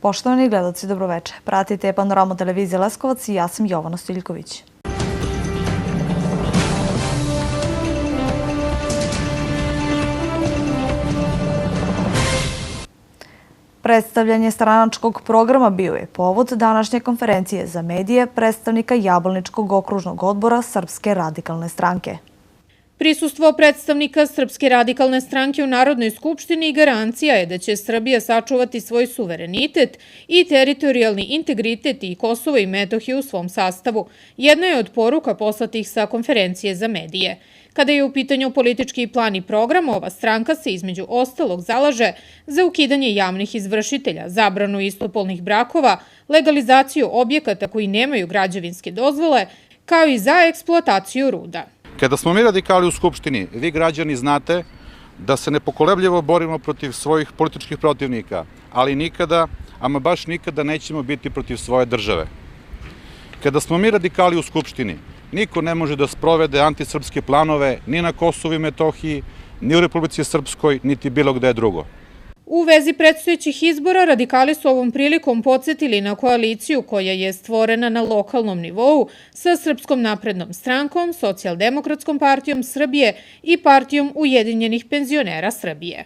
Poštovani gledaoci, dobroveče. Pratite Panoramu televizije Leskovac i ja sam Jovana Stiljković. Predstavljanje stranačkog programa bio je povod današnje konferencije za medije predstavnika Jablaničkog okružnog odbora Srpske radikalne stranke. Prisustvo predstavnika Srpske radikalne stranke u Narodnoj skupštini garancija je da će Srbija sačuvati svoj suverenitet i teritorijalni integritet i Kosovo i Metohiju u svom sastavu. Jedna je od poruka poslatih sa konferencije za medije. Kada je u pitanju politički plan i program, ova stranka se između ostalog zalaže za ukidanje javnih izvršitelja, zabranu istopolnih brakova, legalizaciju objekata koji nemaju građevinske dozvole, kao i za eksploataciju ruda. Kada smo mi radikali u Skupštini, vi građani znate da se nepokolebljivo borimo protiv svojih političkih protivnika, ali nikada, ama baš nikada nećemo biti protiv svoje države. Kada smo mi radikali u Skupštini, niko ne može da sprovede antisrpske planove ni na Kosovu i Metohiji, ni u Republici Srpskoj, niti bilo gde drugo. U vezi predstojećih izbora, radikali su ovom prilikom podsjetili na koaliciju koja je stvorena na lokalnom nivou sa Srpskom naprednom strankom, Socijaldemokratskom partijom Srbije i Partijom Ujedinjenih penzionera Srbije.